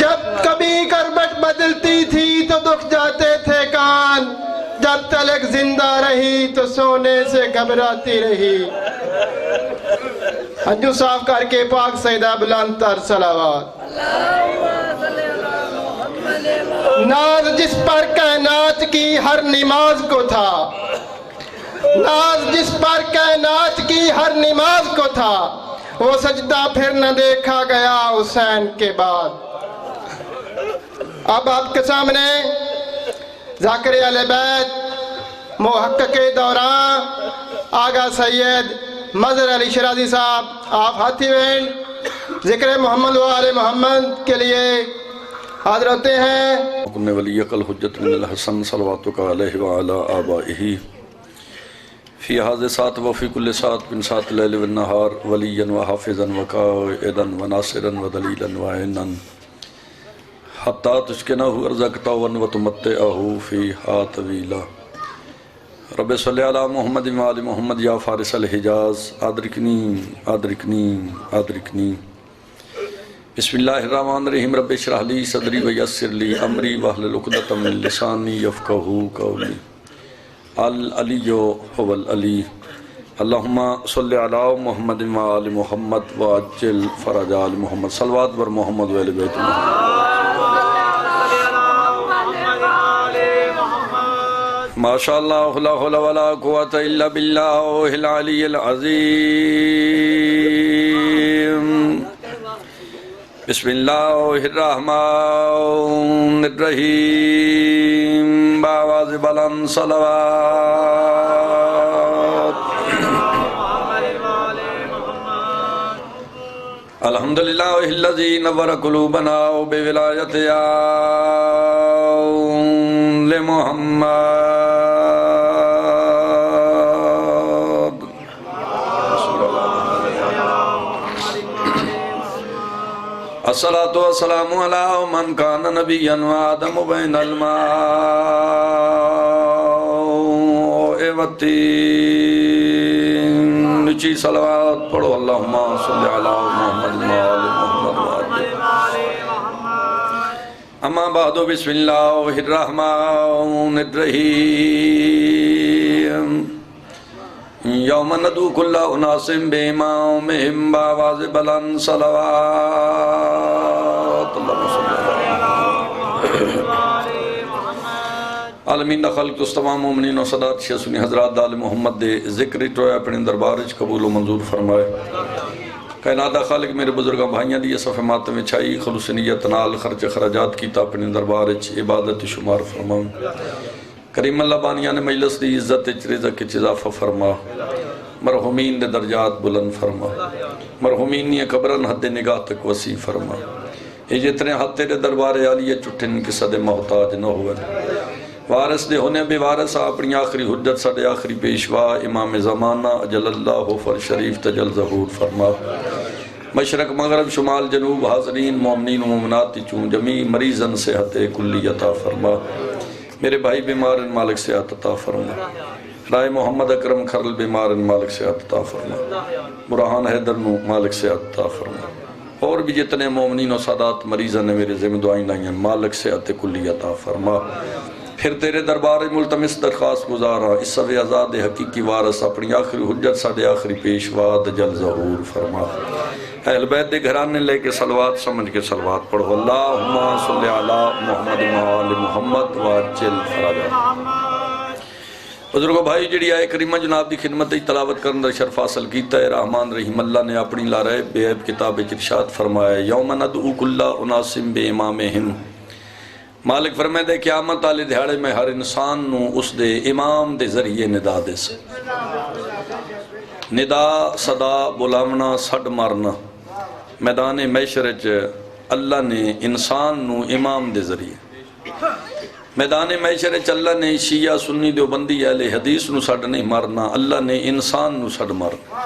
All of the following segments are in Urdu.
جب کبھی کربٹ بدلتی تھی تو دکھ جاتے تھے کان، جب تلک زندہ رہی تو سونے سے گھبراتی رہی۔ ہنجو صاف کر کے پاک سیدہ بلند تر صلوات۔ ناز جس پر کائنات کی ہر نماز کو تھا، ناز جس پر کائنات کی ہر نماز کو تھا، وہ سجدہ پھر نہ دیکھا گیا حسین کے بعد۔ اب آپ کے سامنے ذاکر اہل بیت محقق دوران آغا سید مظہر علی شیرازی صاحب، آپ ہاتھی وینڈ ذکر محمد و آل محمد کے لیے حاضر ہوتے ہیں۔ کن ولیک الحجت من الحسن صلواتک علیہ وعلا آبائہ فی حاضر سات وفی کل سات بن سات لیل و النہار ولیا و حافظا و قائدا و ناصرا و دلیلا و عینا حتی تسکنہ ارزقتا و تمتعہ فیہا طویلا۔ رب صلی علی محمد و آل محمد یا فارس الحجاز ادرکنی ادرکنی ادرکنی۔ بسم اللہ الرحمن الرحیم۔ رب اشرح لی صدری ویسر لی امری واحلل عقدۃ من لسانی یفقہوا قولی۔ العلی هو العلی۔ اللہم صلی علی محمد و آل محمد وعجل فرج آل محمد۔ صلوات بر محمد و آل بیت محمد۔ ماشاءاللہ لا حول ولا قوۃ الا باللہ العلی العظیم۔ بسم اللہ الرحمن الرحیم۔ باواز بلند صلوات۔ الحمدللہ الذی نور قلوبنا بولایت آل محمد۔ الصلاة والسلام علی من کان نبیا وآدم بین الماء والطین۔ نچی صلوات پڑھو۔ اللہم صلی علی محمد وآل محمد۔ اما بعد بسم اللہ الرحمن الرحیم۔ یوم ندعو کل اناس بإمامہم بآواز بلند صلوات۔ اللہم صلی اللہ عالمین دا خلق اس تمام مومنین و صدات شیع سنی حضرات دال محمد دے ذکر ٹویا اپنے دربارج قبول و منظور فرمائے۔ کائنات دا خالق میرے بزرگاں بھائیاں دی صفحہ ماتم چھائی خلوص نیت نال خرچ خراجات کیتا اپنے دربارج عبادت شمار فرماؤں۔ کریم اللہ بانیان مجلس دی عزت رزق اضافہ فرما، مرحومین دے درجات بلند فرما، مرحومین یہ قبرن حد نگاہ تک وسیع فرما۔ یہ جتنے حد تیرے دربار عالیہ چٹھن کی صد محتاج نہ ہوئے۔ وارث دے ہونے بے وارث اپنی آخری حجت ساڑے آخری پیشوا امام زمانہ اجل اللہ فر شریف تجل ظہور فرما۔ مشرق مغرب شمال جنوب حاضرین مومنین و مومنات چون جمیع مریضن صحت کلی عطا فرما۔ میرے بھائی بیمارن مالک سے عطا فرما۔ رائے محمد اکرم کھرل بیمارن مالک سے عطا فرما۔ برہان حیدر نو مالک سے عطا فرما۔ اور بھی جتنے مومنین و سادات مریضن نے میرے ذمہ دعائیں لائیں مالک سے کلی عطا فرما۔ پھر تیرے دربار ملتمس درخواست گزارا اس سوے آزاد حقیقی وارث اپنی آخری حجت ساڑے آخری پیشوا دجل ظہور فرما۔ اہل بیت دے گھرانے لے کے صلوات سمجھ کے صلوات پڑھو۔ اللہم صلی علی محمد و آل محمد وعجل فرجہ۔ بزرگو بھائی جڑی آئے کریمہ جناب دی خدمت تلاوت کرنے شرف حاصل کیتا ہے رحمان رحیم اللہ نے اپنی لارے بے عیب کتاب ارشاد فرمایا یوم ندعو کل اناس بامامہم۔ مالک فرمائے دے قیامت آلے دہاڑے میں ہر انسان نو اس دے امام دے ذریعے ندا دے سے ندا صدا بلاونا سڑ مارنا میدان محشر اللہ نے انسان نو امام دے ذریعے میدان محشر اللہ نے شیعہ سنی دیوبندی اہل حدیث نو سڑ نہیں مارنا اللہ نے انسان نو سڑ مارنا۔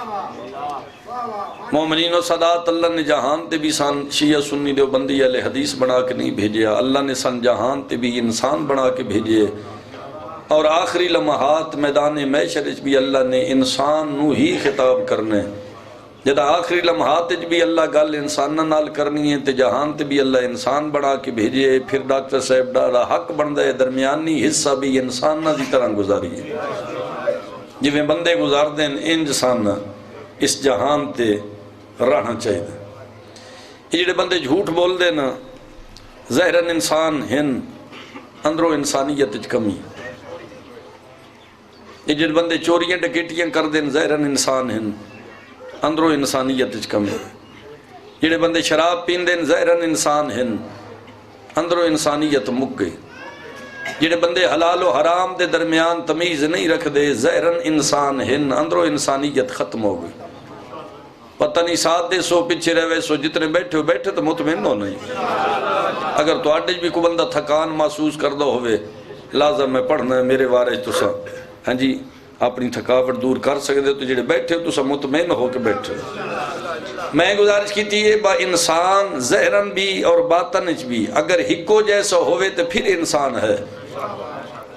مومنین و صدات اللہ نے جہان تے بھی سان شیعہ سنی دیوبندی اہل حدیث بنا کے نہیں بھیجیا اللہ نے سان جہان تے بھی انسان بنا کے بھیجے اور آخری لمحات میدان محشر بھی اللہ نے انسان نو ہی خطاب کرنے جدا آخری لمحات بھی اللہ گل انساناں نال کرنی ہے تے جہان تے بھی اللہ انسان بنا کے بھیجے. پھر ڈاکٹر صاحب ڈاڑا حق بندا ہے درمیانی حصہ بھی انساناں دی طرح گزاری ہے. جویں بندے گزار دیں انج سان اس جہان تے رہنا چاہیے. یہ جڑے بندے جھوٹ بول دے نا ظاہراً انسان ہن اندروں انسانیت وچ کمی. یہ جڑے بندے چوریاں ڈکیٹیاں کر دیں ظاہراً انسان ہن اندروں انسانیت وچ کمی. جڑے بندے شراب پیندے ظاہراً انسان ہن اندروں انسانیت مک گئی. جڑے بندے حلال و حرام دے درمیان تمیز نہیں رکھ دے ظاہراً انسان ہن اندروں انسانیت ختم ہو گئی. پتہ نہیں ساتھ دے سو پیچھے رہے سو جتنے بیٹھے تو مطمئن ہو نہیں. اگر تو آٹے بھی کو بندہ تھکان محسوس کردہ ہوئے لازم میں پڑھنا ہے میرے وارے تو سا ہاں جی اپنی تھکاوٹ دور کر سکتے تو جڑے بیٹھے تو سا مطمئن ہو کے بیٹھے. میں گزارش کی تھی با انسان ظاہراً بھی اور باطنچ بھی اگر ہکو جیسا ہوئے تو پھر انسان ہے.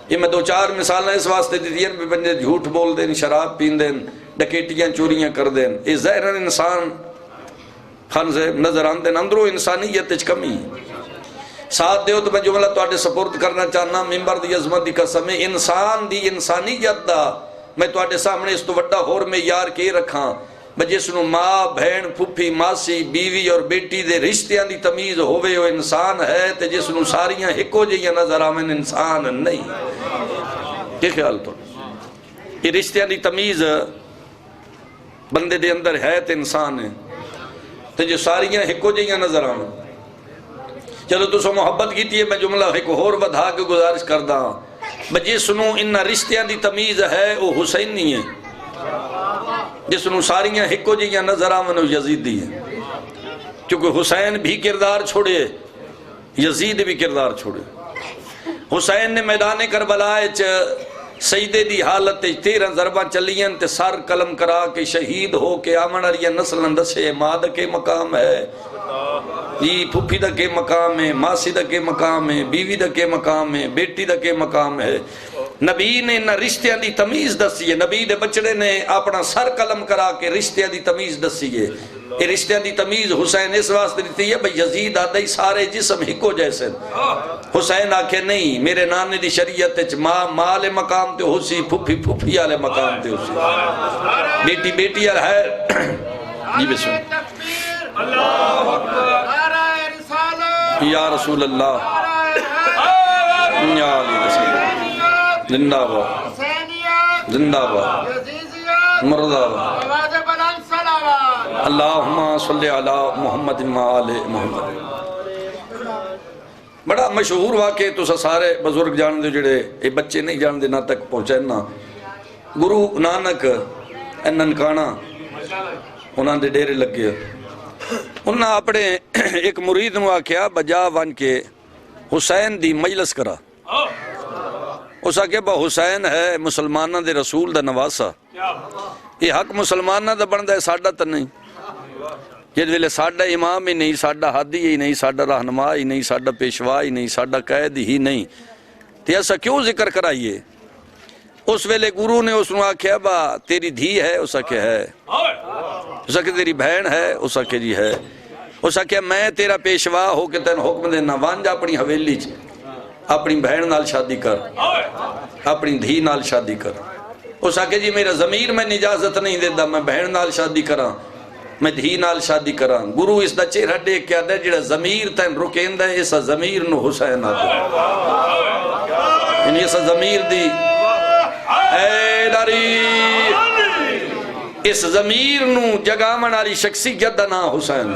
یہ میں 2-4 مثالیں اس واسطے دیتی ہیں بندے جھوٹ بول دیں شراب پین دیں ڈکیٹیاں چوریاں کر دیں یہ ظاہراً انسان خان سے نظر آن دیں اندروں انسانیت اچ کمی. ساتھ دیو تو میں جملہ تو آٹے سپورٹ کرنا چاہنا ممبر دی عظمت دی قسم انسان دی انسانیت دا میں تو آٹے سامنے اس تو وڈا ہور میں یار کے رکھاں جس نو ماں بہن پھپھی ماسی بیوی اور بیٹی دے رشتیاں دی تمیز ہوئے وہ انسان ہے تے جس نو ساریاں ہکو جیاں نظر آمن انسان نہیں. کیا خیال تو یہ رشتیاں دی تمیز بندے دے اندر ہے تے انسان ہے تے جو ساریاں ہکو جیاں نظر آمن. چلو تو سو محبت کیتی ہے میں جملہ ایک اور ودھا کے گزارش کردہ جس نو انہا رشتیاں دی تمیز ہے وہ حسین نہیں ہے جس نو ساریاں ہکو جیاں نظر آمن وہ یزید دی ہے. کیونکہ حسین بھی کردار چھوڑے یزید بھی کردار چھوڑے. حسین نے میدان کربلا سجدے دی حالت 13 ضرباں چلیاں تے سر قلم کرا کے شہید ہو کے آمن علیہ نسل دسے ماں دا کے مقام ہے جی پھپھی دا کے مقام ہے ماسی دا کے مقام ہے بیوی دا کے مقام ہے بیٹی دا کے مقام ہے. نبی نے نہ رشتیاں دی تمیز دسی ہے. نبی دے بچڑے نے اپنا سر قلم کرا کے رشتیاں دی تمیز دسی ہے. یہ رشتیاں دی تمیز حسین اس واسطے دیتی ہے بھئی یزید آدھا ہی سارے جسم ہکو جیسے. حسین آکھے نہیں میرے نانے دی شریعت ماں مال مقام تے ہو سی پھپھی پھپھی آلے مقام تے ہو سی بیٹی بیٹی آل ہے. جی بسم یا رسول اللہ یا علی رسول زندہ باد زندہ باد مردہ باد اللہم صلی علی محمد آل محمد. بڑا مشہور واقعے تو سارے بزرگ جان دے جڑے اے بچے نہیں جان دے نہ تک پہنچے نا گرو نانک ننکانا انہاں دے ڈیرے لگے انہاں اپنے ایک مرید نو آکھیا بجا ون کے حسین دی مجلس کرا. اس آکھیا با حسین ہے مسلمانہ دے رسول دا نواسا یہ حق مسلمانہ دا بندہ ہے ساڑھا تا نہیں جد ویلے ساڑھا امام ہی نہیں ساڑھا حادی ہی نہیں ساڑھا رہنما ہی نہیں ساڑھا پیشوا ہی نہیں ساڑھا قید ہی نہیں تو ایسا کیوں ذکر کرائیے. اس ویلے گروہ نے اس نے آکھیا با تیری دھی ہے اس آکھیا ہے اس آکھیا تیری بہن ہے اس آکھیا جی ہے اس آکھیا میں تیرا پیشوا ہو کے تین حکم دینا وانجا اپنی حویلی چ اپنی بہن نال شادی کر اپنی دھی نال شادی کر. اس آکھیا جی میرا ضمیر میں اجازت نہیں دیتا میں بہن نال شادی کراں میں دھی نال شادی کراں. گروہ اس دا چہرہ دیکھ کے آدھے جڑا ضمیر تین رکیندہ ہے اس ضمیر نو حسین آدھے یعنی اس ضمیر دی اے داری اس ضمیر نو جگامن آلی شخصیت دا نا حسین.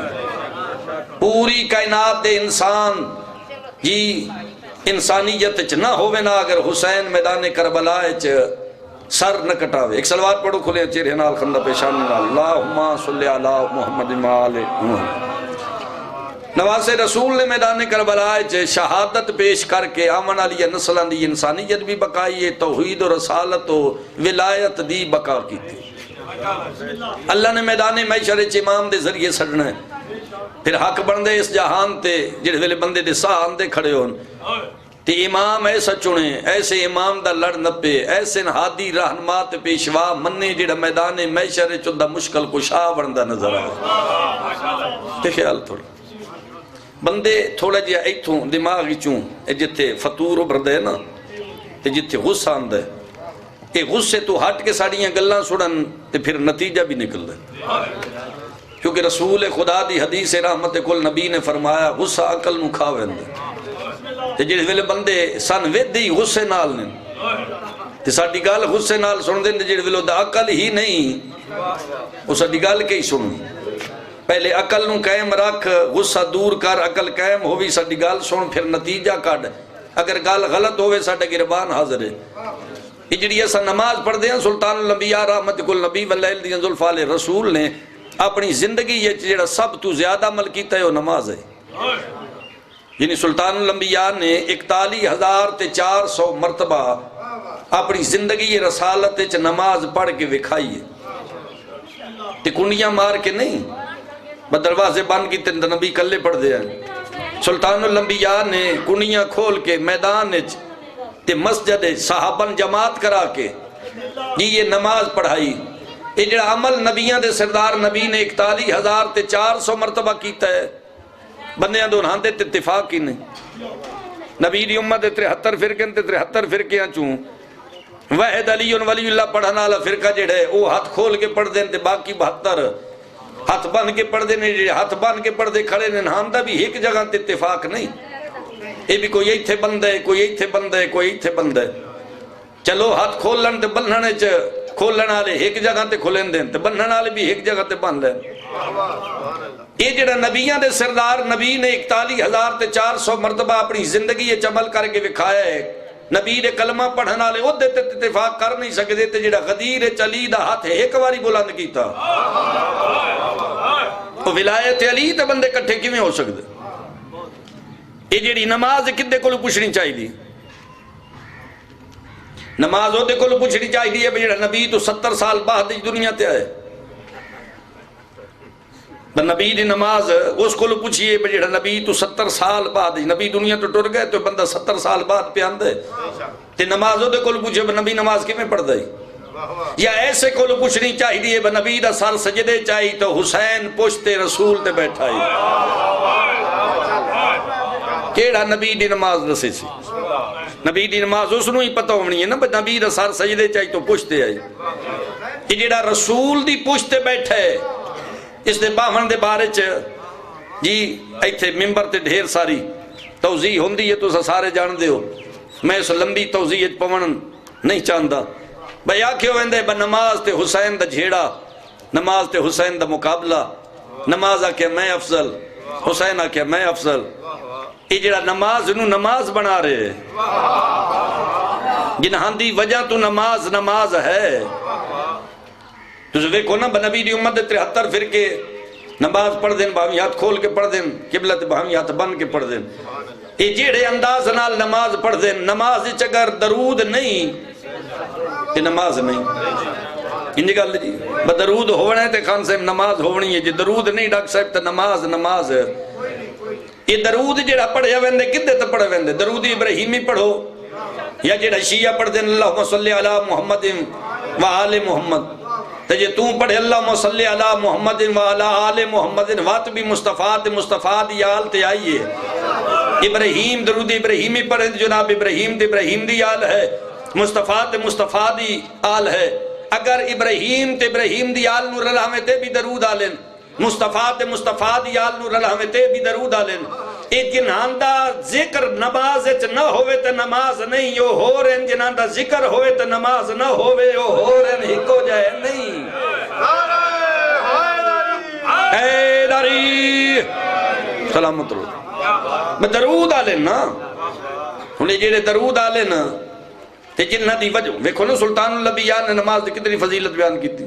پوری کائنات دے انسان جی انسانیت چ نہ ہوئے نا اگر حسین میدان کربلا چ سر نہ کٹاوے. ایک سلوات پڑھو کھلے چہرے نال خندہ پیشانی نال اللہم صلی علی محمد آل محمد. نواز رسول نے میدان کربلا چ شہادت پیش کر کے آمن علی نسلان دی انسانیت بھی بقائی ہے توحید و رسالت و ولایت دی بقا کی تھی. اللہ نے میدان محشر چ امام دے ذریعے سڑنا ہے پھر حق بندے اس جہان تے جڑے ویلے بندے دے ساہ آندے کھڑے ہون تے امام ایسا چنے، ایسے امام دا لڑ نپے، ایسے ہادی رہنما تے پیشوا مننے جڑا میدان محشر چندہ مشکل کشا بندا نظر آئے۔ تے خیال تھوڑا بندے تھوڑا جہا ایتھوں دماغ چوں جتھے فطور ابھردے نا تے جتھے غصہ آندا ہے، اے غصے تو ہٹ کے ساڑیاں گلاں سڑن تے پھر نتیجہ بھی نکل دے، کیونکہ رسول خدا دی حدیث رحمت کل نبی نے فرمایا غصہ عقل نو کھا ویندے تے جڑے ویلے بندے سن ویدی غصے نال نے تے ساڈی گل غصے نال سن دے جڑے ویلے دا عقل ہی نہیں او ساڈی گل کی سن، پہلے عقل نو قائم رکھ، غصہ دور کر، عقل قائم ہووی ساڈی گل سن، پھر نتیجہ کڈ، اگر گل غلط ہوئے ساڈا گربان حاضر ہے۔ یہ جڑی ایسا نماز پڑھ دے ہیں سلطان الانبیاء رحمت کل نبی واللیل دیاں ذوالفال رسول نے اپنی زندگی یہ جڑا سب تو زیادہ عمل کیتا ہے وہ نماز ہے، یعنی سلطان الانبیاء نے 41,400 مرتبہ اپنی زندگی رسالت چ نماز پڑھ کے وکھائی ہے، تے کنڈیاں مار کے نہیں، دروازے بند کی تے نبی کلے پڑھ دے ہیں۔ سلطان الانبیاء نے کنڈیاں کھول کے میدان تے مسجد صحابن جماعت کرا کے یہ نماز پڑھائی، یہ جڑا عمل نبیان دے سردار نبی نے 41,400 مرتبہ کیتا ہے، بندیاں دون ہاں دے اتفاق کی نہیں۔ نبی دی امت 73 فرقے تے 73 فرقیاں چوں واحد علی ولی اللہ پڑھنا والا فرقہ جڑے وہ ہاتھ کھول کے پڑھ دیں تے باقی 72 ہاتھ بن کے پڑھ دیں، جڑے ہاتھ بن کے پڑھ دے کھڑے نے ہاں دا بھی ایک جگہ تے اتفاق نہیں، یہ بھی کوئی ایتھے بند ہے، کوئی ایتھے بند ہے، کوئی ایتھے بند ہے، چلو ہاتھ کھولن تے بننے چ کھولن والے ایک جگہ تے کھولن دیں تے بننے والے بھی ایک جگہ تے بند ہیں۔ یہ جڑا نبیان دے سردار نبی نے 41,400 مرتبہ اپنی زندگی عمل کر کے وکھایا ہے، نبی دے کلمہ پڑھن والے عہدے تے اتفاق کر نہیں سکدے تے جڑا غدیر علی دا ہاتھ ایک واری بلند کیتا وہ ولایت علی تے بندے کٹھے کیویں ہو سکدے؟ یہ جڑی نماز کدے کول پوچھنی چاہیے، نماز وہ کول پوچھنی چاہیے جڑا نبی تو 70 سال بعد دنیا تے آئے، نبی دی نماز اس کول پوچھئے جڑا نبی تو 70 سال بعد، نبی دنیا تو ٹر گئے تو بندہ 70 سال بعد پہ آندے تے نماز وہ کول پوچھئے نبی نماز کیویں پڑھ دے، یا ایسے کول پوچھنی چاہیے نبی دا سر سجدے چاہیے تو حسین پشت رسول تے بیٹھا ہے، کیڑا نبی دی نماز دسے سی؟ نبی دی نماز اس نو ہی پتہ ہونی ہے نا، نبی دا سر سجدے چاہیے تو پشتے آئی، یہ جڑا رسول دی پشتے بیٹھے اس دے باہن دے بارے جی ایتھے ممبر تے ڈھیر ساری توضیح ہوندی ہے تو سارے جان دے ہو، میں اس لمبی توضیح پون نہیں چاہندا، بھئی آکھے ہوندے نماز تے حسین دا جھیڑا، نماز تے حسین دا مقابلہ، نماز آکھے میں افضل، حسین آکھے میں افضل، یہ جڑا نماز نو نماز بنا رہے جنہاں دی وجہ تو نماز نماز ہے، تو دیکھو نا نبی دی امت 73 فرقے نماز پڑھ دیں، باہمی ہاتھ کھول کے پڑھ دیں، قبلت باہمی ہاتھ بن کے پڑھ دیں، یہ جیڑے انداز نال نماز پڑھ دیں، نماز اگر درود نہیں یہ نماز نہیں، انجی گل جی درود ہونا ہے تے خان صاحب نماز ہونی ہے، جی درود نہیں ڈاکٹر صاحب تے نماز نماز ہے۔ یہ درود جڑا پڑھے ویندے کدے تے پڑھے ویندے؟ درود ابراہیمی پڑھو یا جڑا شیعہ پڑھ دیں اللہم صلی علی محمد و آل محمد، تو جے توں پڑھے اللہم صلی علی محمد و آل محمد وات بھی مصطفیٰ دی آل تے آئیے، ابراہیم درود ابراہیمی پڑھے جناب ابراہیم دی آل ہے، مصطفیٰ دی آل ہے، اگر ابراہیم دی آل نو رلاویں تے بھی درود آلیں، مصطفیٰ دی آل نو رلاویں تے بھی درود آلیں، ایک جنہاں دا ذکر نماز نہ ہوئے تے نماز نہیں، یو ہو رہن جنہاں دا ذکر ہوئے تے نماز نہ ہوئے، یو ہو رہن ہکو جائے نہیں۔ اے داری سلامت رو میں درود آلیں نا، انہیں جیڑے درود آلیں نا تے جنہ دی وجہ ویکھو نا سلطان الانبیاء نے نماز دی کتنی فضیلت بیان کی تھی،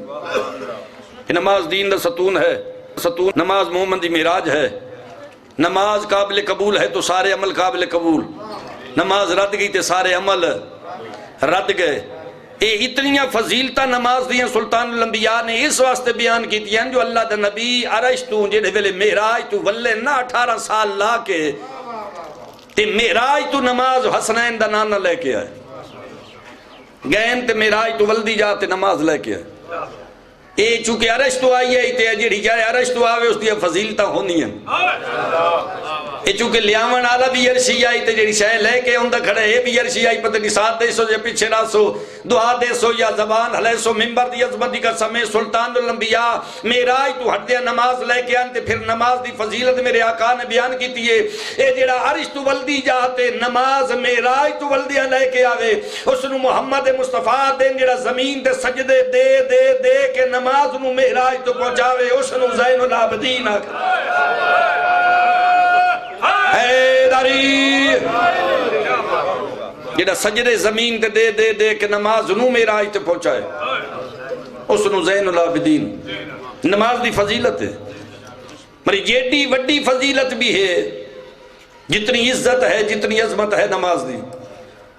نماز دین دا ستون ہے، ستون نماز مومن دی معراج ہے، نماز قابل قبول ہے تو سارے عمل قابل قبول، نماز رد گئی تے سارے عمل رد گئے، اے اتنیاں فضیلتہ نماز دیاں سلطان الانبیاء نے اس واسطے بیان کی تھی جو اللہ دا نبی عرش تو جنہیں ویلے معراج تو ولے نہ 18 سال لا کے تے معراج تو نماز حسنین دا نانا لے کے آئے گئن تے معراج تو ولدی جا تے نماز لے کے آئے اے چونکہ عرش تو آئی ہے تے جڑی جائے عرش تو آوے اس دیا فضیلتہ ہونی ہیں اے چونکہ لیامن آلہ بھی عرشی آئی تے جڑی شاہ لے کے اندہ کھڑے اے بھی عرشی آئی پتہ نہیں ساتھ دے سو یا پیچھے نہ سو دعا دے سو یا زبان ہلے سو ممبر دی عظمت دی قسم سلطان الانبیاء معراج تو ہٹ دیا نماز لے کے آن تے پھر نماز دی فضیلت میرے آقا نے بیان کی تھی اے جڑا عرش تو ولدی جاتے نماز معراج تو ولدیاں لے کے آوے اس نو محمد مصطفیٰ دین جڑا زمین دے سجدے دے دے دے کے نماز نو معراج تو پہنچاوے اس نو زین العابدین حیدری جڑا سجدے زمین تے دے دے دے کے نماز نو معراج تے پہنچائے اس نو زین العابدین نماز دی فضیلت ہے مری جیڈی وڈی فضیلت بھی ہے جتنی عزت ہے جتنی عظمت ہے نماز دی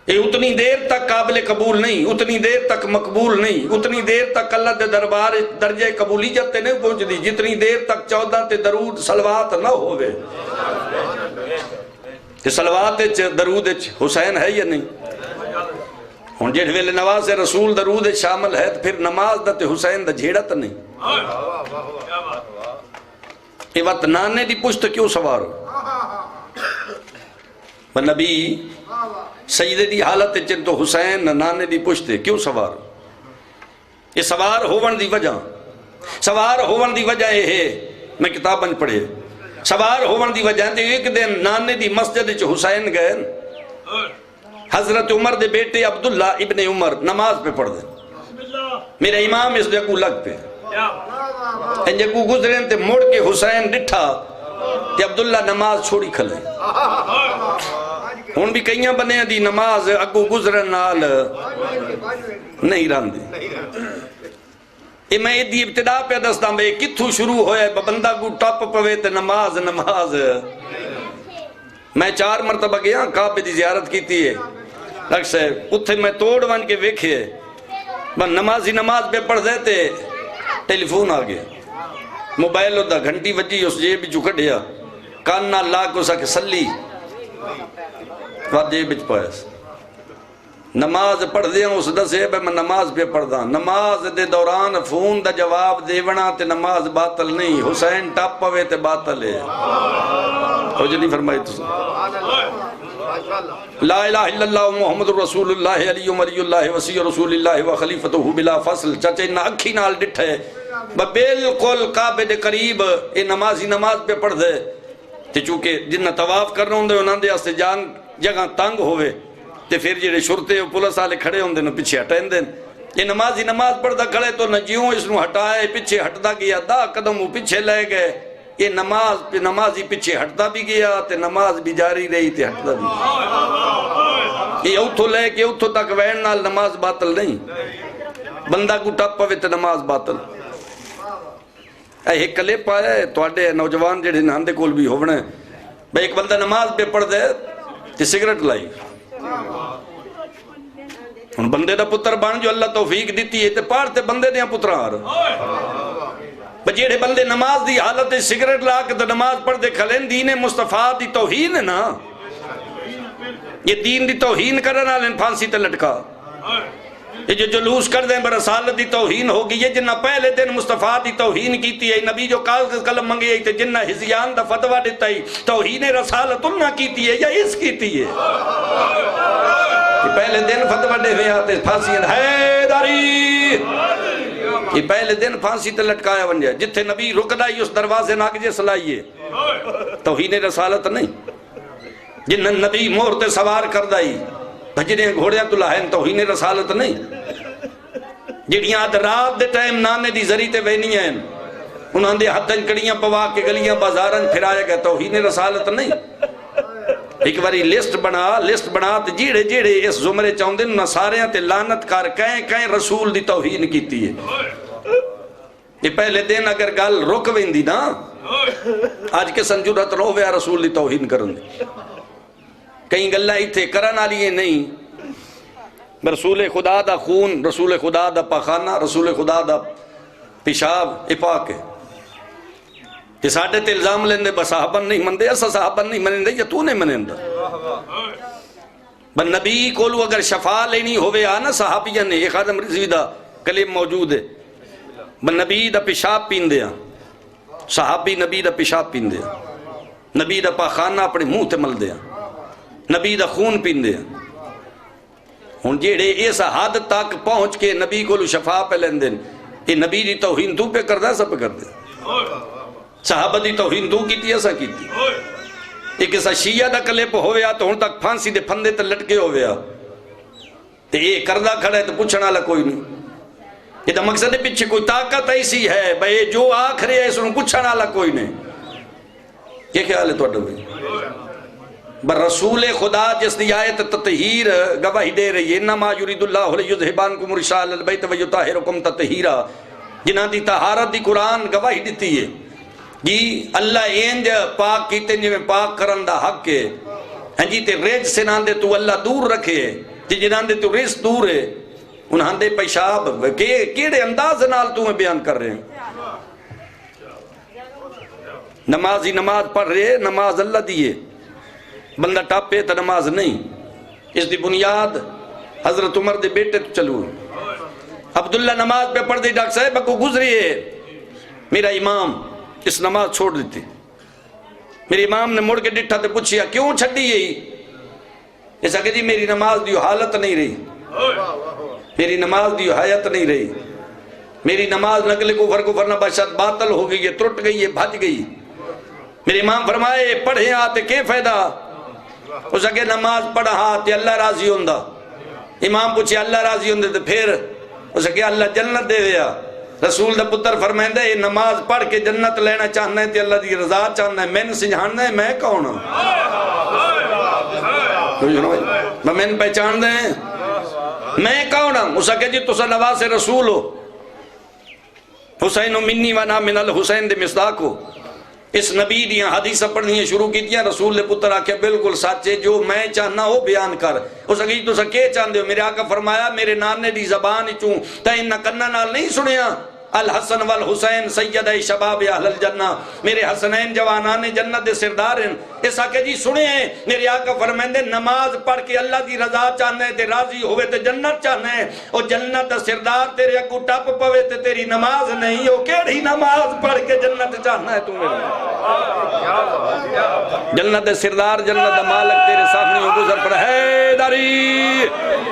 یہ اتنی دیر تک قابل قبول نہیں اتنی دیر تک مقبول نہیں اتنی دیر تک اللہ دے دربار درجہ قبولیت تے نہیں پہنچ دی جتنی دیر تک 14 تے درود صلوات نہ ہوئے کہ صلوات درود حسین ہے یا نہیں ہون جیڑ ویلے نواز رسول درود شامل ہے پھر نماز دا تے حسین دا جھیڑا تا نہیں یہ وقت نانے دی پشت کیوں سوارو نبی سجدے دی حالت چن تو حسین نانے دی پشتے کیوں سوار یہ سوار ہون دی وجہ یہ ہے میں کتاباں پڑھے سوار ہون دی وجہ ہے ایک دن نانے دی مسجد چ حسین گئے حضرت عمر دے بیٹے عبداللہ ابن عمر نماز پہ پڑھ دیں میرے امام اس جگہ لگ پہ ان جگہ گزریں تے مڑ کے حسین ڈٹھا کہ عبداللہ نماز چھوڑی کھلے ہون بھی کئیاں بنے دی نماز اگو گزرن نال نہیں رہن دی یہ میں دی ابتدا پہ دستا میں کتھو شروع ہوئے بندہ کو ٹاپ پوے تے نماز میں 4 مرتبہ گیا کعبے دی زیارت کی تھی لگ سے اتھے میں توڑ ون کے ویکھے نمازی نماز پہ پڑھ دیتے ٹیلی فون آگیا موبائل دا گھنٹی وجی اس جیب جو کھڑیا کاننا اللہ کو سا کہ سلی وہاں جیب پاس نماز پڑھ دیا اس دسے میں نماز پہ پڑھ دا نماز دے دوران فون دا جواب دیونا تے نماز باطل نہیں حسین ٹاپ پوے تے باطل ہے خوش نہیں فرمائی تو لا الہ الا اللہ محمد رسول اللہ علی ولی اللہ وسیع رسول اللہ و خلیفتہ بلا فصل چچے نہ اکھی نال ڈٹھے بالکل کعبے دے قریب اے نمازی نماز پہ پڑھ دے تے چونکہ جنہ طواف کرنا ہوں دے انہاں دے استے جان جگہ تنگ ہوئے تے پھر جڑے شرطے پولیس والے کھڑے ہوں دے نہ پیچھے ہٹائیں دیں یہ نمازی نماز پڑھدا کھڑے تو نہ جیوں اس نو ہٹائے پیچھے ہٹدا گیا 10 قدم وہ پیچھے لے گئے یہ نمازی پیچھے ہٹدا بھی گیا تے نماز بھی جاری رہی تے ہٹدا بھی یہ اوتھو لے کے اوتھو تک وین نال نماز باطل نہیں بندہ کو ٹپ پوے تے نماز باطل ایک کلپ آیا ہے توڑے نوجوان جڑے ناندے کول بھی ہونے بھئی ایک بندہ نماز پہ پڑھ دے تے سگریٹ لائی ان بندے دا پتر بان جو اللہ توفیق دیتی ہے تے پار تے بندے دیاں پتر آ رہا بجیڑے بندے نماز دی حالت سگریٹ لا کے نماز پڑھ دے کھلیں دین مصطفیٰ دی توہین ہے نا یہ دین دی توہین کرنا لیں پھانسی تے لٹکا یہ جو جلوس کر دیں برسالت دی توہین ہوگی یہ جنہ پہلے دن مصطفیٰ دی توہین کیتی ہے نبی جو کاغذ قلم منگے ہے جنہ حزیان دا فتوہ دیتا ہے توہین رسالت انہ کیتی ہے یا اس کیتی ہے یہ پہلے دن فتوہ دے ہوئے آتے پھانسی حیدری یہ پہلے دن پھانسی تے لٹکایا بن جائے جتھے نبی رکدائی اس دروازے ناک جے سلائیے توہین رسالت نہیں جنہ نبی مورتے سوار کردائی بھجنے گھوڑیاں تو لائن توہین رسالت نہیں جڑیاں آدھ رات دے ٹائم نانے دی ذریع تے وینی ہیں انہاں دے حدن کڑیاں پوا کے گلیاں بازارن پھرائے گئے توہین رسالت نہیں ایک باری لسٹ بنا تے جیڑے جیڑے اس زمرے چاہوں دن نصاریاں تے لانت کار کہیں رسول دی توہین کیتی ہے یہ پہلے دن اگر گل رک ویندی نا آج کے سنجورت رو ویا رسول دی توہین کرن دی کہیں گلہ ہی تھے کرنا لیے نہیں رسول خدا دا خون رسول خدا دا پاخانہ رسول خدا دا پیشاب اپاک ہے یہ ساڑھے تے الزام لیندے بس صحابن نہیں مندے ایسا صحابن نہیں منندے یا تو نہیں منندے بس نبی کولو اگر شفا لینی ہوئے آنا صحابیہ نے ایک آدم رضوی دا کلیم موجود ہے بس نبی دا پیشاب پین دیا صحابی نبی دا پیشاب پین دیا نبی دا پاخانہ اپنے منہ تے مل دیا نبی دا خون پین دیا ہن جیڑے اس حد تک پہنچ کے نبی کولو شفا پہ لین دین یہ نبی دی توہین تو پہ کردہ سب پہ کردہ صحابہ دی توہین تو کی تھی ایسا کی تھی ایک ایسا شیعہ دا کلپ ہویا تو ہن تک پھانسی دے پھندے تے لٹکے ہویا تے یہ کردہ کھڑا ہے تو پوچھنا لگا کوئی نہیں یہ دا مقصد پیچھے کوئی طاقت ایسی ہے بھئی جو آخری ہے اس نے پوچھنا لگا کوئی نہیں یہ خیال ہے تو اڈو بھی بر رسول خدا جس دی آیت تطہیر گواہی دے رہی ہے انما یرید اللہ لیذھبانکم الرجال البیت ویطہرکم تطہیرا جنہاں دی طہارت دی قرآن گواہی دیتی ہے جی اللہ اینج پاک کیتے جو میں پاک کرن دا حق ہے ہاں جی تے ریج سے نان دے تو اللہ دور رکھے جی جنہاں دے تو ریس دور ہے انہاں دے پیشاب کیڑے انداز نال تو میں بیان کر رہے ہیں نمازی نماز پڑھ رہے نماز اللہ دیئے بندہ ٹاپے تو نماز نہیں اس دی بنیاد حضرت عمر دے بیٹے تو چلو عبداللہ نماز پہ پڑھ دی ڈاکٹر صاحب کو گزری ہے میرا امام اس نماز چھوڑ دیتی میرے امام نے مڑ کے ڈٹھا تے پوچھیا کیوں چھڑی یہی ایسا کہ جی میری نماز دیو حالت نہیں رہی میری نماز دیو حیات نہیں رہی میری نماز نقل کفر نہ بشت باطل ہو گئی ہے ترٹ گئی ہے بھج گئی میرے امام فرمائے پڑھے آتے کے فائدہ اس اگے نماز پڑھا آتے اللہ راضی ہوندہ امام پوچھے اللہ راضی ہوندے تو پھر اس اگے اللہ جنت دے دیا رسول دا پتر فرمائندہ یہ نماز پڑھ کے جنت لینا چاہنا ہے تے اللہ دی رضا چاہنا ہے میں نے سجھانا ہے میں کون ہوں میں نے پہچان دیں میں کون ہوں اس اگے جی تو سا نواز رسول ہو حسین منی و نام من الحسین دے مصداق ہو اس نبی دیاں حدیثہ پڑھنی شروع کی دیا رسول نے پتر آکھے بالکل سچے جو میں چاہنا ہو بیان کر اس اگے تو سکے چاہندے ہو میرے آقا فرمایا میرے نانے دی زبان چوں تا انہ کنہ نال نہیں سنیا الحسن والحسین سید شباب اہل الجنہ میرے حسنین جوانان جنت دے سردار ہیں اس آکے جی سنے ہیں میرے آقا فرمائندے نماز پڑھ کے اللہ دی رضا چاہنے تے راضی ہوئے تے جنت چاہنے اور جنت دا سردار تیرے اگو ٹپ پوے تے تیری نماز نہیں ہو کیڑی نماز پڑھ کے جنت چاہنا ہے تمہیں جنت دے سردار جنت دا مالک تیرے سامنے ہو گزر پڑا ہے داری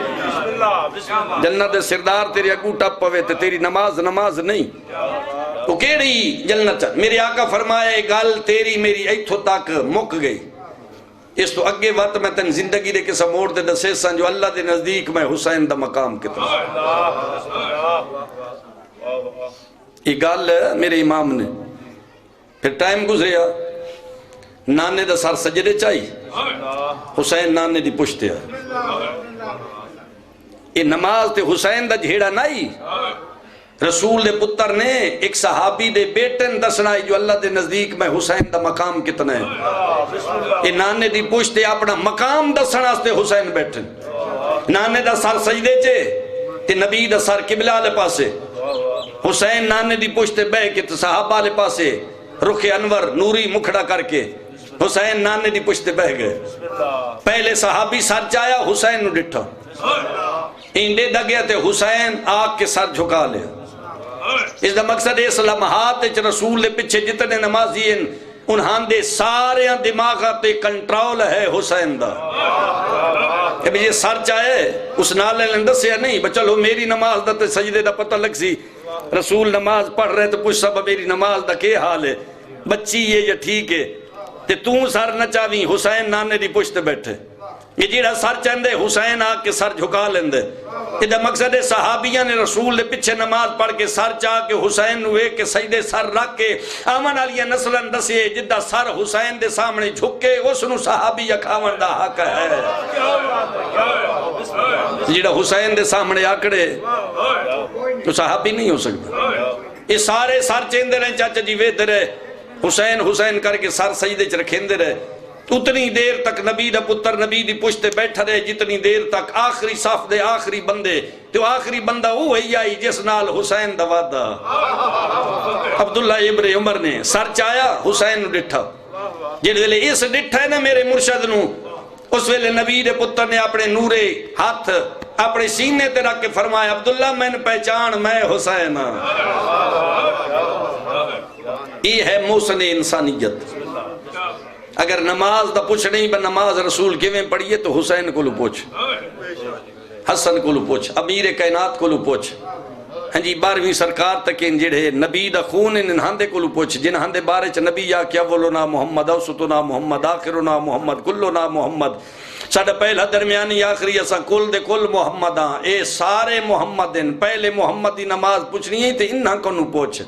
جنت دے سردار تیرے اگو ٹپ پوے تے تیری نماز نہیں تو کیڑی جنت میرے آقا فرمائے گل تیری میری ایتھو تک مک گئی اس تو اگے وقت میں تن زندگی دے کسا موڑ دے دسے سن جو اللہ دے نزدیک میں حسین دا مقام کتنا یہ گل میرے امام نے پھر ٹائم گزریا نانے دا سر سجدے چاہی حسین نانے دی پشتے یہ نماز تے حسین دا جھیڑا نہیں رسول دے پتر نے ایک صحابی دے بیٹن دسنائی جو اللہ دے نزدیک میں حسین دا مقام کتنا ہے یہ نانے دی پشتے اپنا مقام دسنا اس تے حسین بیٹھن نانے دا سر سجدے چے تے نبی دا سر قبلہ لے پاسے حسین نانے دی پشتے بے کے صحابہ لے پاسے رخ انور نوری مکھڑا کر کے حسین نانے دی پشتے بہ گئے پہلے صحابی سر چایا حسین نو ڈٹھا انڈے دا گیا تے حسین آگ کے سر جھکا لیا اس دا مقصد ہے اس لمحات رسول نے پچھے جتنے نمازی ہیں انہاں دے سارے دماغہ تے کنٹرول ہے حسین دا کہ یہ سر چاہے اس نالے لندہ سے نہیں بچلو میری نماز دا تے سجدے دا پتہ لگ سی رسول نماز پڑھ رہے تو پوچھ سب میری نماز دا کے حال ہے بچی یہ یا ٹھیک ہے تے توں سر نہ چاہویں حسین نانے دی پشت بیٹھے یہ جیڑا سر چاہندے حسین آ کے سر جھکا لیندے یہ مقصد ہے صحابیہ نے رسول نے پچھے نماز پڑھ کے سر چاہ کے حسین ہوئے کہ سجدے سر رکھ کے آمن علیہ نسلن دسے جدہ سر حسین دے سامنے جھکے اس نو صحابی اکھاون دا حق ہے جیڑا حسین دے سامنے آکڑے تو صحابی نہیں ہو سکتا یہ سارے سر چیندے رہے چاچا جی ویدے رہے حسین حسین کر کے سر سجدے چ رکھیندے رہے اتنی دیر تک نبی دا پتر نبی دی پشتے بیٹھا رہے جتنی دیر تک آخری صف دے آخری بندے تو آخری بندہ وہ ہی آئی جس نال حسین دا وعدہ عبداللہ ابن عمر نے سر چایا حسین نو ڈٹھا جڑے اس ڈٹھا ہے نا میرے مرشد نو اس ویلے نبی دے پتر نے اپنے نورے ہاتھ اپنے سینے تے رکھ کے فرمایا عبداللہ میں نے پہچان میں حسین ہاں۔ یہ ہے محسن انسانیت۔ اگر نماز دا پوچھ نہیں پر نماز رسول کیویں پڑھیے تو حسین کو لو پوچھ، حسن کو لو پوچھ، امیر کائنات کو لو پوچھ، ہاں جی 12ویں سرکار تک ان جڑے نبی دا خون انہاندے کو لو پوچھ، جنہاں دے بارے چ نبی یا کیا اولنا محمد اوسطنا محمد آخرنا محمد کلنا محمد، ساڈا پہلا درمیانی آخری اساں کل دے کل محمد ہاں، اے سارے محمد ہیں، پہلے محمد دی نماز پوچھنی ہے تے انہاں کو نو پوچھ،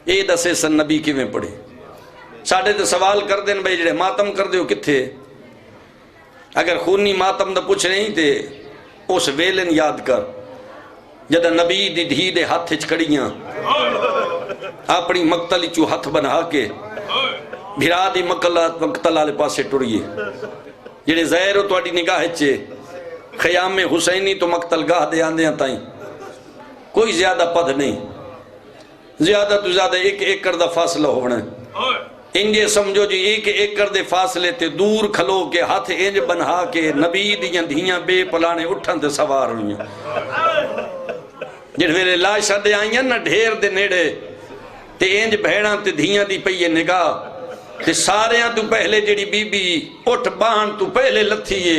اے دسے سن نبی کیویں پڑھے۔ ساڈے تے سوال کر دین بھائی جڑے ماتم کر دیو کتھے، اگر خونی ماتم دا پوچھ نہیں تے اس ویلن یاد کر جدہ نبی دی دھی دے ہاتھ چکڑیاں اپنی مقتل چو ہاتھ بنا کے بھرا دی مقتل آلے پاسے ٹوڑیے، جڑے زہر تو اڈی نگاہ چے خیام حسینی تو مقتل گاہ دے آندیاں تائیں کوئی زیادہ پدھ نہیں، زیادہ تو زیادہ 1 ایکڑ دا فاصلہ ہونا ہے۔ انجے سمجھو جی 1 ایکڑ دے فاصلے تے دور کھلو کے ہاتھ انج بنہا کے نبی دیاں دھیاں بے پلانے اٹھن تے سوار ہوئیاں، جن ویلے لاشاں دے آئیاں نا ڈھیر دے نیڑے تے انج بھیڑاں تے دھیاں دی پئیے نگاہ تے ساریاں تو پہلے جڑی بی بی اٹھ بان تو پہلے لتھیے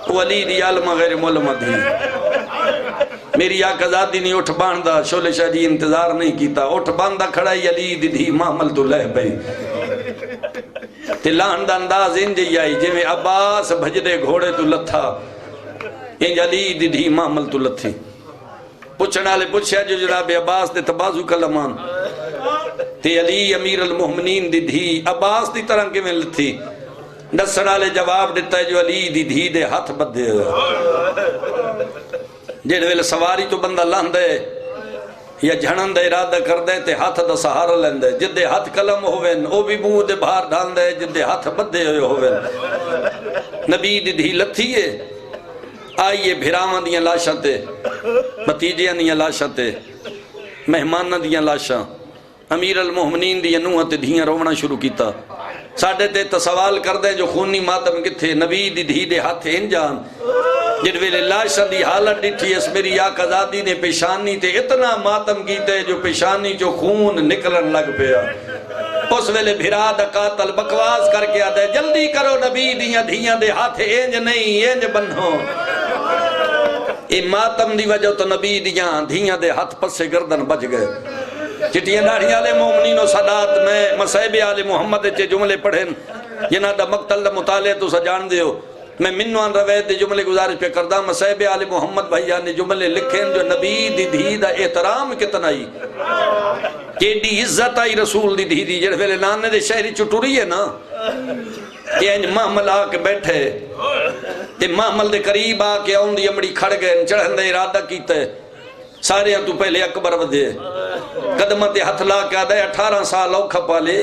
وہ علی دی عالمہ غیر مولمہ دی، میری آقا ذاتی نہیں اٹھ باندھا، شولے شاہ جی انتظار نہیں کیتا، اٹھ باندھا کھڑائی علی دی دھی محمل تو لہ پئی تے لان دا انداز انجی آئی جی میں عباس بھجدے گھوڑے تو لتھا، انج علی دی دھی محمل تو لتھی۔ پوچھنا لے پوچھیا جو جناب عباس دے تبازو کلمان تے علی امیر المومنین دی دھی عباس دی طرح کے میں لتھی، دسنا لے جواب دیتا ہے جو علی دی دھی دے ہاتھ بدھے جڑے ویلے سواری تو بندہ لاندے یا جھڑن دے ارادہ کر دے تے ہاتھ دا سہارا لیندے، جدے ہاتھ قلم ہووین او بھی منہ دے باہر ڈال دے، جدے ہاتھ بدھے ہوئے ہووین۔ نبی دی دھی لتھی ہے، آئیے بھراواں دیاں لاشاں تے، بھتیجیاں دیاں لاشاں تے، مہماناں دیاں لاشاں، امیر المومنین دیاں نوہاں تے دھیاں رونا شروع کیتا۔ ساڑھے تے تسوال کر دیں جو خونی ماتم کتھے، نبی دی دھی دے ہاتھ انجان جن ویلے لاشاں دی حالت ڈٹھی اس میری آقا ذاتی نے پیشانی تے اتنا ماتم کیتے جو پیشانی جو خون نکلن لگ پیا۔ اس ویلے بھرا دا قاتل بکواس کر کے آدھے جلدی کرو نبی دیاں دھیاں دے ہاتھ انج نہیں انج بنو، اے ماتم دی وجہ تو نبی دیاں دھیاں دے ہاتھ پسے گردن بچ گئے۔ چٹیاں داڑھی آلے مومنین و صدات میں مسائب آل محمد چے جملے پڑھیں جنہاں دا مقتل دا مطالعہ تو سجان دیو، میں منوان روایت دے جملے گزارش پہ کردہ مسائب آل محمد بھائیان نے جملے لکھیں جو نبی دی دھی دا احترام کتنا ہی کیڈی عزت آئی رسول دی دھی دی، جڑے ویلے نانے دے شہری چٹوری ہے نا کہ انج محمل آ کے بیٹھے تے محمل دے قریب آ کے آن دی امڑی کھڑ گئے چڑھن دے ارادہ کیتا ہے، سارے تو پہلے اکبر ودے قدمت ہتھ لا کے آدھے 18 سال اوکھا پالے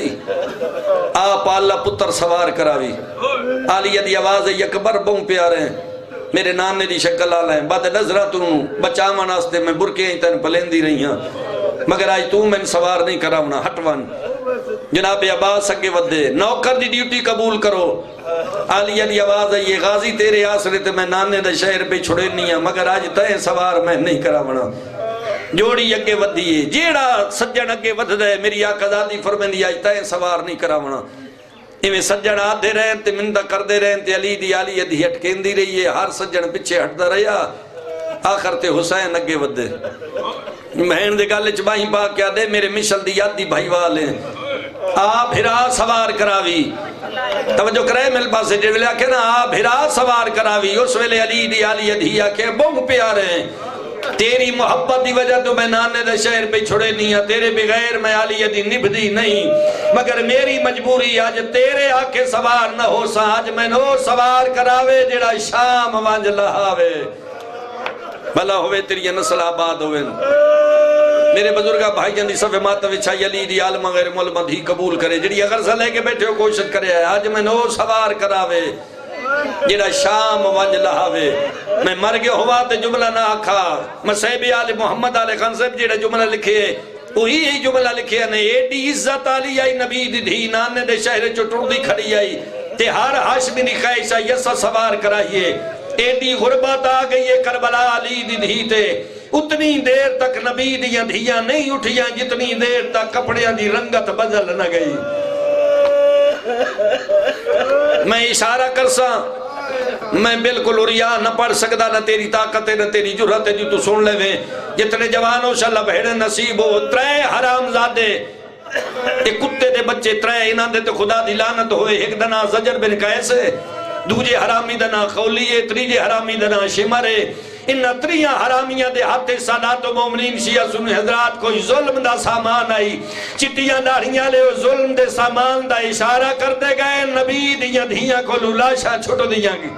آپ اللہ پتر سوار کراوی، آلیہ دی آواز اکبر بوں پیارے ہیں میرے نانے دی شکل آلہ ہیں، بعد نظرہ تو بچاون آستے میں برکے ہیں تین پلیندی رہی ہیں، مگر آج تو میں سوار نہیں کراونا ہٹوان۔ جناب عباس اگے ودے نوکر دی ڈیوٹی قبول کرو، آلیہ دی آواز ہے یہ غازی تیرے آسرے تے میں نانے دے شہر پہ چھوڑے نہیں ہیں، مگر آج تے سوار میں نہیں کراونا۔ جوڑی اگے ودیے جیڑا سجن اگے ود دے میری آقا ذاتی فرمیندی آج تے سوار نہیں کراونا۔ ایویں سجن آدھے رہے تے مندہ کر دے رہے تے علی دی آلیہ دی ہٹکین دی رہی ہے، ہر سجن پچھے ہٹ دا رہیا، آخر تے حسین اگے ود دے مہین دے گالے چباہیں پا کیا دے میرے مشل دی یاد دی بھائی والے آپ بھرا سوار کراوی، توجہ کرے مل پاسے جے ویلے آکے نا آپ بھرا سوار کراوی، اس ویلے علی دی آلیہ دی آکے بونگ پیارے ہیں تیری محبت دی وجہ تو میں نانے دے شہر پہ چھوڑے نہیں ہیں، تیرے بغیر میں آلیہ دی نبھدی نہیں، مگر میری مجبوری آج تیرے آکے سوار نہ ہو سا، آج میں نو سوار کراوے جڑا شام وانج لہاوے، بھلا ہوئے تیری نسل آباد ہوئے۔ میرے بزرگا بھائی جن دی صفحہ ماتم وچھائی علی دی عالمہ غیر ملمد ہی قبول کرے، جڑی غرضہ لے کے بیٹھے ہو کوشش کرے، آج میں نو سوار کراوے جڑا شام وانج لہاوے۔ میں مر گیا ہوا تے جملہ نہ آکھا، مسیب آل محمد آل خان صاحب جڑا جملہ لکھے وہی ہی جملہ لکھے نے ایڈی عزت آلی آئی نبی دی دھی نانے دے شہر چو ٹردی کھڑی آئی، تے ہر ہاشمی دی خیشہ یسا سوار کرائیے ایڈی غربت آ گئی ہے کربلا علی دی دھی تے اتنی دیر تک نبی دیاں دھیاں نہیں اٹھیاں جتنی دیر تک کپڑیاں دی رنگت بدل نہ گئی میں اشارہ کرساں میں بالکل اوریا نہ پڑھ سکتا نہ تیری طاقت ہے نہ تیری جرات ہے جو تو سن لے ویں جتنے جوانوں شاءاللہ بہڑے نصیب ہو ترے حرام زادے ایک کتے دے بچے ترے انہاں دے تو خدا دی لعنت ہوئے ایک دنا زجر بن قیس ہے دوجے حرامی دنا خولی ہے تریجے حرامی دنا شمر ہے ان تریاں حرامیاں دے ہاتھ سادات و مومنین شیعہ سنی حضرات کوئی ظلم دا سامان آئی چٹیاں داڑیاں لے ظلم دے سامان دا اشارہ کر دے گئے نبی دیاں دھیاں کو لولاشا چھوٹو دیاں گی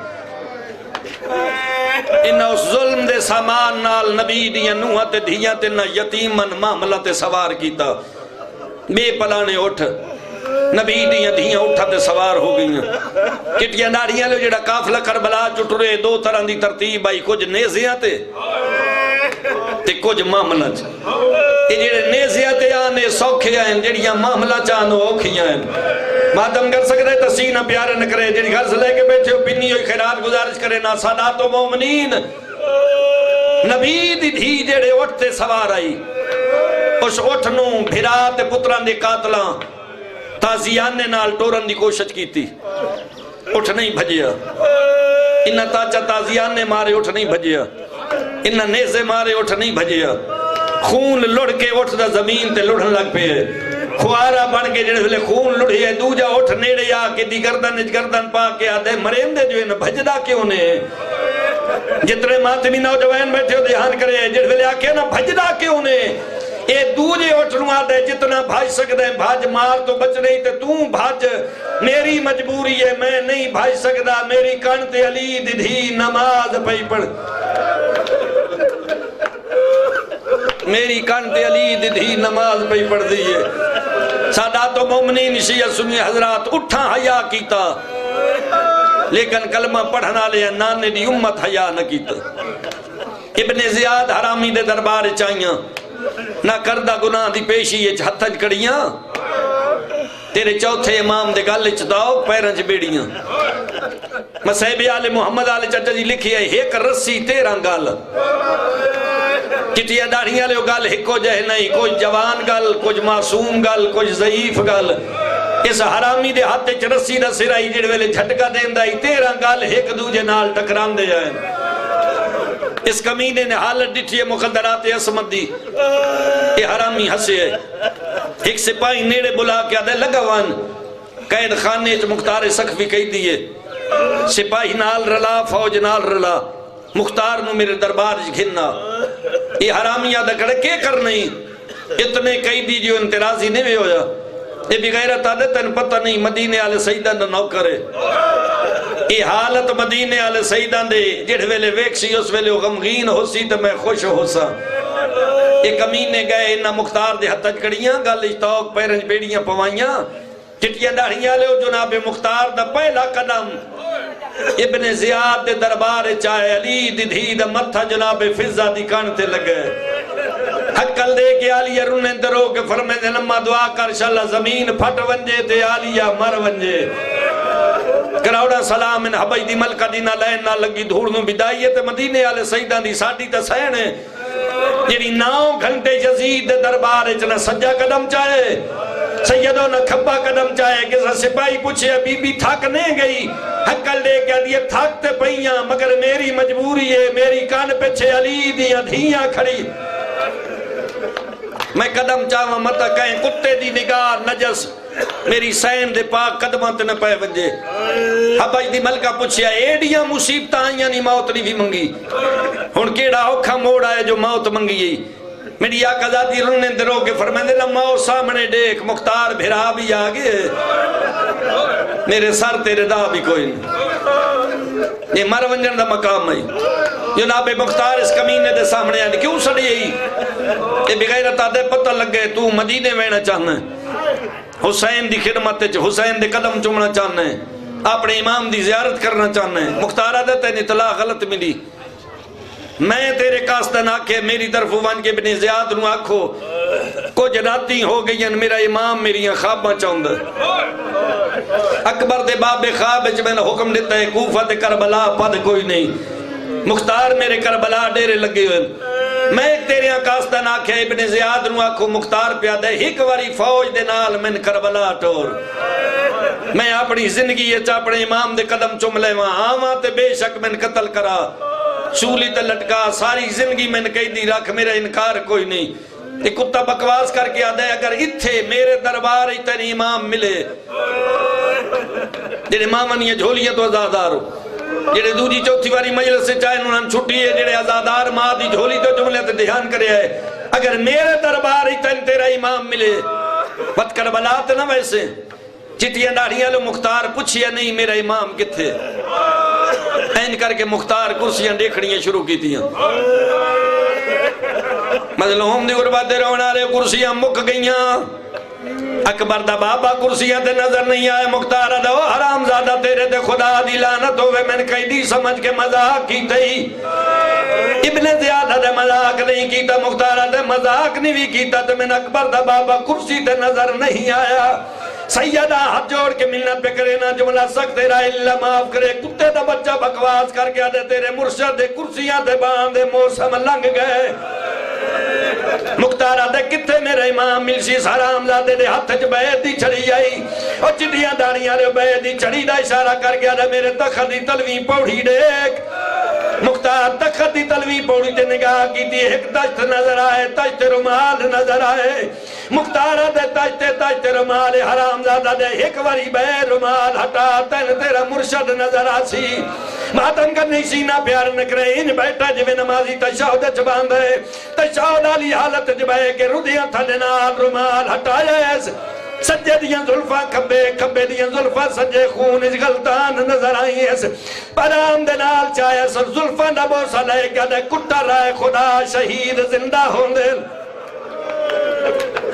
انہا اس ظلم دے سامان نال نبی دیاں نوحہ تے دھیاں تے نہ یتیمن معاملہ تے سوار کیتا بے پلانے اٹھ نبی دیاں دھیاں اٹھا تے سوار ہو گئیں کٹیاں داڑیاں لے جڑا کافلہ کربلا چٹرے دو طرح دی ترتیب آئی کچھ نیزیاں تے کچھ معاملہ چاہ یہ جڑے نیزیاں تے آنے سوکھے آئیں جڑیاں معاملہ چاہنو اوکھیاں ہیں مادم کر سکتے تسینہ پیارے نہ کرے جڑی غرض لے کے بیٹھے ہو پنی ہوئی خیرات گزارش کرے نا سادات و مومنین نبی دی دھی جڑے اٹھتے سوار آئی اس اٹھنوں بھرات پتران دے قاتلاں تازیانے نال ٹورن دی کوشش کی تھی اٹھ نہیں بھجیا انہا تاچہ تازیانے مارے اٹھ نہیں بھجیا انہا نیزے مارے اٹھ نہیں بھجیا خون لڑ کے اٹھ دا زمین تے لڑھن لگ پہ ہے خوارہ بن کے جڑے لے خون لڑھی ہے دوجہ اٹھ نیڑے آ کے دی گردن پا کے آدھے مرین دے جو ہے نا بھجدہ کیوں نے جتنے ماتمی نوجوان بیٹھے ہو دھیان کرے جڑے لے آکے نا بھجدہ کیوں نے اے دوجے اٹھنوں آدھے جتنا بھاج سکتے ہیں بھاج مار تو بچ نہیں تے تو بھاج میری مجبوری ہے میں نہیں بھاج سکتا میری کانتے علی دھی نماز پہی پڑھ میری کانتے علی دھی نماز پہی پڑھ دیئے سادات و مومنین شیعہ سنی حضرات اٹھا حیاء کیتا لیکن کلمہ پڑھنا لیا نانے دی امت حیاء نہ کیتا ابن زیاد حرامی دے دربار چاہیاں نہ کردہ گناہ دی پیشی یہ ہتھج کڑیاں تیرے چوتھے امام دے گالے چتاؤ پیرنج بیڑیاں مسیب آل محمد آل چچا جی لکھی ہے ایک رسی 13 گال چٹیا داڑیاں لے گال ہکو جہ نہیں کوئی جوان گال کوئی معصوم گال کوئی ضعیف گال اس حرامی دے ہاتھ چ رسی دا سرائی جڑ ویلے جھٹکا دیندہ 13 گال ایک دوجے نال ٹکران دے جائیں اس کمینے نے حالت ڈٹھی ہے مخدرات عصمت دی یہ حرامی ہسے ہے ایک سپاہی نیڑے بلا کے آدھے لگوان قید خانے چ مختار سخفی کہی دیئے سپاہی نال رلا فوج نال رلا مختار نو میرے دربار گھننا یہ حرامی آدھا کڑے کیا کر نہیں اتنے کہی دی جو انترازی نہیں ہویا یہ بھی غیرت آدھے تن پتہ نہیں مدینے آلے سیدہ نہ نوکر ہے یہ حالت مدینے آلے سیدہ دے جڑ ویلے ویکسی اس ویلے غمگین ہو سی تو میں خوش ہو سا یہ کمینے گئے انہا مختار دے ہتھج کڑیاں گل اشتاق پیرنج بیڑیاں پوائیاں چٹیاں داڑیاں لے جناب مختار دا پہلا قدم ابن زیاد دے دربار چاہے علی دی دھی دا متھا جناب فضہ دی کانتے لگے حقل دے کے آلیہ رونے درو کے فرمے دے لما دعا کر شاللہ زمین پھٹ ونجے تے آلیہ مر ونجے کراؤڑا سلام ان حبائی دی ملکہ دینا لین نہ لگی دھوڑنوں بدائیے مدینے آلے سیدان دی ساڑی تا سین ہے یعنی 9 گھنٹے یزید دربار چنا سجا قدم چاہے سیدوں نہ کھبا قدم چاہے کسا سپاہی پوچھے بی بی تھاک نہیں گئی حقل لے کے دیئے تھاکتے پہیاں مگر میری مجبوری ہے میری کان پچھے علی دیاں دھیاں کھڑی میں قدم چاہاں مطا کہیں کتے دی نگاہ نجس میری سین دے پاک قدمات نہ پہ ونجے حبائی دی ملکہ پوچھیا ایڈیاں مصیبتاں آئیاں نہیں موت نہیں بھی منگی ہن کیڑا اوکھا موڑ آئے جو موت منگی ہے میری آقا ذاتی رننے درو کے فرمائے دے لماؤ سامنے دیکھ مختار بھرا بھی آگے میرے سر تیرے دا بھی کوئی نہیں یہ مر ونجن دا مقام ہے جناب مختار اس کمینے دے سامنے آنے کیوں سڑی ہے یہ بغیرت آدھے پتہ لگ گئے تو مدینے وینا چاہنا ہے حسین دی خدمت حسین دے قدم چمنا چاہنا ہے اپنے امام دی زیارت کرنا چاہنا ہے مختار آدھے تین اطلاع غلط ملی میں تیرے کاستن آکھے میری طرف وان کے ابن زیاد نو آکھو کچھ راتی ہو گئی ہیں میرا امام میری خواباں چاہندہ اکبر دے باب خواب وچ میں نے حکم دیتا ہے کوفہ تے کربلا پد کوئی نہیں مختار میرے کربلا ڈیرے لگے ہوئے میں ایک تیرے آکاستان آکھے ابن زیاد نو آکھو مختار پیادہ ایک واری فوج دے نال میں کربلا ٹور میں اپنی زندگی یہ اپنے امام دے قدم چم لے وہاں آواں تے بے شک میں قتل کرا شولی تے لٹکا ساری زندگی میں کہی دی رکھ میرا انکار کوئی نہیں ایک کتا بکواس کر کے آدھے اگر اتھے میرے دربار اتنی امام ملے جڑے مامن یہ جھولیاں تو ازادار ہو جڑے دوجی چوتھی واری مجلس سے چاہے انہوں چھٹی ہے جڑے ازادار ماں دی جھولی تو جملے تے دھیان کرے ہے اگر میرے دربار اتنی تیرا امام ملے بات کربلات نہ ویسے چٹیاں ڈاڑیاں لو مختار پوچھیا نہیں میرا امام کتھے این کر کے مختار کرسیاں دیکھڑیاں شروع کی تھیں مظلوم دی غربت دے رونا رہے کرسیاں مک گئیاں اکبر دا بابا کرسیاں تے نظر نہیں آئے مختار دا حرام زادہ تیرے تے خدا دی لعنت ہوئے میں نے کہی دی سمجھ کے مذاق کی تھی ابن زیادہ دے مذاق نہیں کیتا مختار دے مذاق نہیں بھی کیتا تے میں نے اکبر دا بابا کرسی تے نظر نہیں آیا سیدہ ہاتھ جوڑ کے منت پہ کرے نا جملہ سکت تیرا اللہ معاف کرے کتے دا بچہ بکواس کر کے آدھے تیرے مرشد دے کرسیاں دے باندے موسم لنگ گئے مختارہ دے کتے میرے امام ملشی حرام زادے دے ہاتھ چ بیعت دی چھڑی آئی اور چٹیاں داڑیاں رے بیعت دی چھڑی دا اشارہ کر کے آدھے میرے تخت دی تلویں پوڑھی دیکھ مختار تخت دی تلویں پوڑھی تے نگاہ کی تھی ایک تشت نظر آئے تشت رمال نظر آئے مختارہ دے تشت رمال حرام زادہ دے ایک واری بے رمال ہٹا تین تیرا مرشد نظر آسی ماتم کرنی سینہ پیار نکرے ان بیٹا جوے نمازی تشہد چباند ہے تشہد علی حالت جبائے کہ ردیاں تھلے نال رمال ہٹایا سجے دیاں ظلفہ کھبے دیاں ظلفہ سجے خون اس غلطان نظر آئی اس پرام دے نال چاہے سر ظلفہ نبو سلے گا دے کٹا رائے خدا شہید زندہ ہوں دے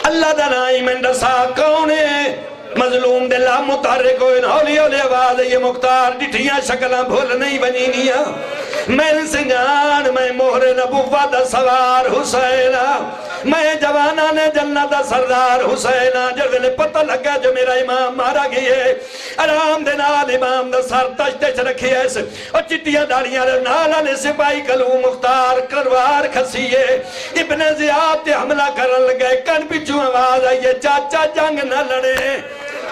اللہ دنائی میں دسا کونے مظلوم دلہ متحرک ہوئے ہولی ہولی آواز یہ مختار ڈٹھیاں شکلہ بھول نہیں بنینیاں میں سنجان میں مہر نبوہ دا سوار حسینہ میں جوانا نے جنہ دا سردار حسینہ جڑے پتہ لگا جو میرا امام مارا گئے آرام دے نال امام دا سر تشتے چھ رکھی ایسے اور چٹیاں داڑیاں نالا نے سپاہی کلو مختار کروار کھسیے ابن زیاد تے حملہ کرن لگے کن پچھو آواز آئیے چاچا جنگ نہ لڑے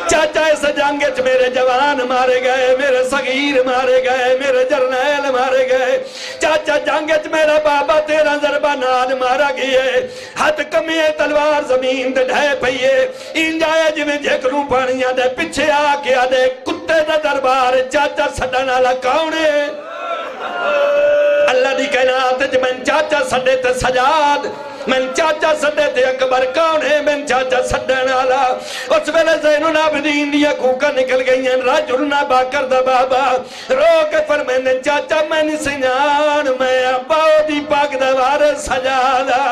چاچا اس جنگت میرے جوان مارے گئے میرے صغیر مارے گئے میرے جرنیل مارے گئے چاچا جنگت میرا بابا تیرا ضربہ نال مارا گئے ہاتھ کمی تلوار زمین دے ڈھے پئیے ان جائے جویں جھکروں پانیاں دے پچھے آکے آدھے کتے دا دربار چاچا سڈا نالا کاؤنے اللہ دی کائنات جو میں چاچا سڈے تے سجاد میں چاچا سڈے تے اکبر کون ہے میں چاچا سڈن آلا اس ویلے زین العابدین دیا کوکا نکل گئی ہیں راجل نابا کردہ بابا رو کے فرمائنے چاچا میں سنجان میں اباؤ دی پاک دوار سجادا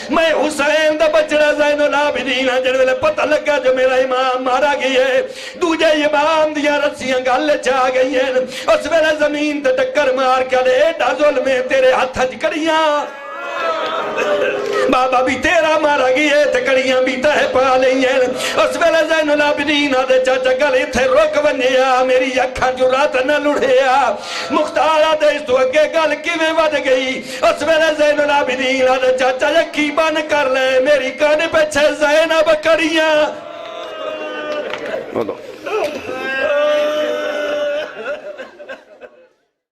میں حسین دا بچڑا زین العابدین جن ویلے پتہ لگا جو میرا امام مارا گئی ہے دوجہ امام دیا رسیاں گالے چاہ گئی ہیں اس ویلے زمین تے ٹکر مار کے لے ایڈا ظلمیں تیرے ہاتھ ہج کریاں بابا بھی تیرا مارا گئے تھے کڑیاں بھی تہ پا لیں اس ویلے زین العابدین آدھے چاچا گلے تھے روک ونیا میری اکھاں جو رات نہ لڑھیا مختار آدھے اس تو اگے گل کیویں ود گئی اس ویلے زین العابدین آدھے چاچا یکی بن کر لے میری کان پہ چھے زینب کڑیاں